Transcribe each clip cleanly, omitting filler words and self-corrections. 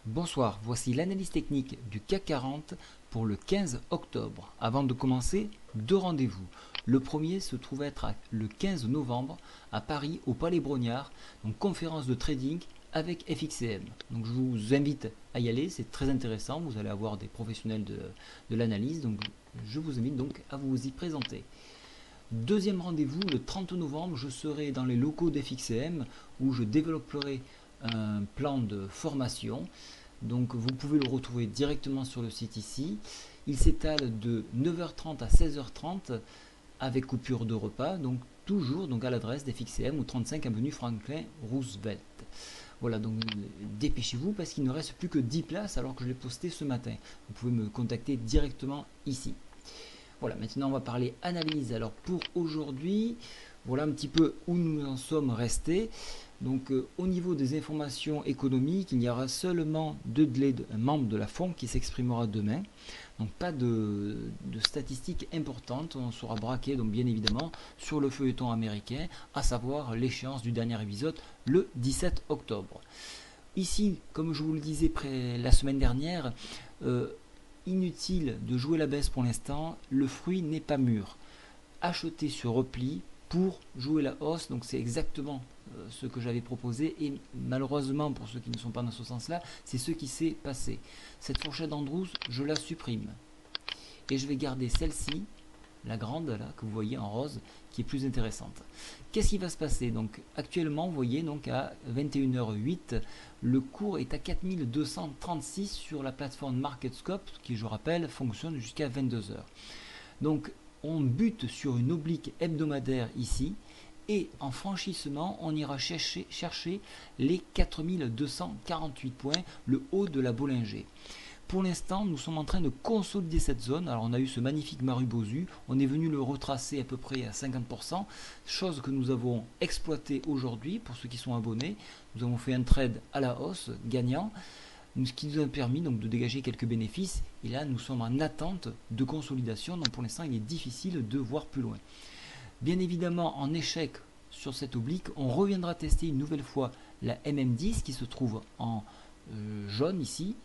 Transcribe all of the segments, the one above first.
Bonsoir, voici l'analyse technique du CAC 40 pour le 15 octobre. Avant de commencer, deux rendez-vous. Le premier se trouve être le 15 novembre à Paris au Palais Brognard, donc conférence de trading avec FXCM. Donc je vous invite à y aller, c'est très intéressant, vous allez avoir des professionnels de l'analyse, donc je vous invite donc à vous y présenter. Deuxième rendez-vous, le 30 novembre, je serai dans les locaux d'FXCM où je développerai un plan de formation. Donc vous pouvez le retrouver directement sur le site ici. Il s'étale de 9h30 à 16h30 avec coupure de repas, donc toujours donc à l'adresse d'FXCM au 35 avenue Franklin Roosevelt. Voilà, donc dépêchez-vous parce qu'il ne reste plus que 10 places alors que je l'ai posté ce matin. Vous pouvez me contacter directement ici. Voilà, maintenant on va parler analyse. Alors pour aujourd'hui, voilà un petit peu où nous en sommes restés. Donc au niveau des informations économiques, il y aura seulement un membre de la FONC qui s'exprimera demain. Donc pas de statistiques importantes. On sera braqué donc bien évidemment sur le feuilleton américain, à savoir l'échéance du dernier épisode le 17 octobre. Ici, comme je vous le disais la semaine dernière, inutile de jouer la baisse pour l'instant, le fruit n'est pas mûr. Acheter sur repli pour jouer la hausse, donc c'est exactement ce que j'avais proposé et malheureusement pour ceux qui ne sont pas dans ce sens là, c'est ce qui s'est passé. Cette fourchette d'Andrews, je la supprime et je vais garder celle-ci, la grande là que vous voyez en rose, qui est plus intéressante. Qu'est-ce qui va se passer? Donc actuellement, vous voyez donc à 21h08, le cours est à 4236 sur la plateforme MarketScope, qui je rappelle fonctionne jusqu'à 22h. Donc on bute sur une oblique hebdomadaire ici et en franchissement on ira chercher les 4248 points, le haut de la Bollinger. Pour l'instant, nous sommes en train de consolider cette zone. Alors, on a eu ce magnifique Marubozu. On est venu le retracer à peu près à 50%, chose que nous avons exploité aujourd'hui pour ceux qui sont abonnés. Nous avons fait un trade à la hausse, gagnant, ce qui nous a permis donc de dégager quelques bénéfices. Et là, nous sommes en attente de consolidation. Donc, pour l'instant, il est difficile de voir plus loin. Bien évidemment, en échec sur cette oblique, on reviendra tester une nouvelle fois la MM10 qui se trouve en jaune ici.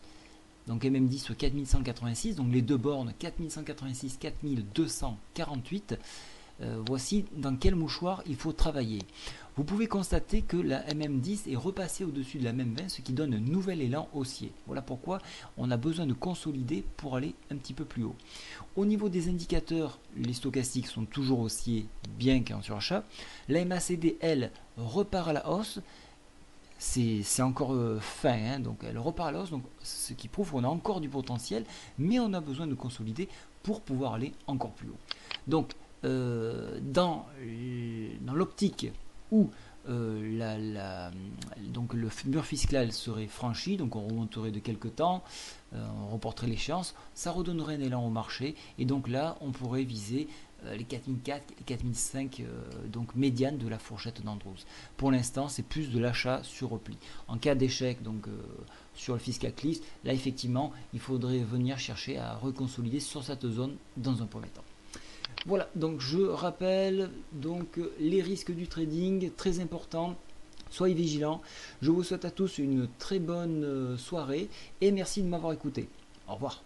Donc MM10 sur 4186, donc les deux bornes 4186, 4248. Voici dans quel mouchoir il faut travailler. Vous pouvez constater que la MM10 est repassée au-dessus de la MM20, ce qui donne un nouvel élan haussier. Voilà pourquoi on a besoin de consolider pour aller un petit peu plus haut. Au niveau des indicateurs, les stochastiques sont toujours haussiers, bien qu'en surachat. La MACD, elle, repart à la hausse. C'est encore fin, hein, donc elle repart à la hausse, donc ce qui prouve qu'on a encore du potentiel, mais on a besoin de consolider pour pouvoir aller encore plus haut. Donc dans l'optique où donc le mur fiscal serait franchi, donc on remonterait de quelques temps, on reporterait l'échéance, ça redonnerait un élan au marché, et donc là on pourrait viser les 4004, les 4005, donc médiane de la fourchette d'Andrews. Pour l'instant, c'est plus de l'achat sur repli. En cas d'échec, donc sur le fiscal cliff, là effectivement, il faudrait venir chercher à reconsolider sur cette zone dans un premier temps. Voilà, donc je rappelle donc les risques du trading, très importants. Soyez vigilants. Je vous souhaite à tous une très bonne soirée et merci de m'avoir écouté. Au revoir.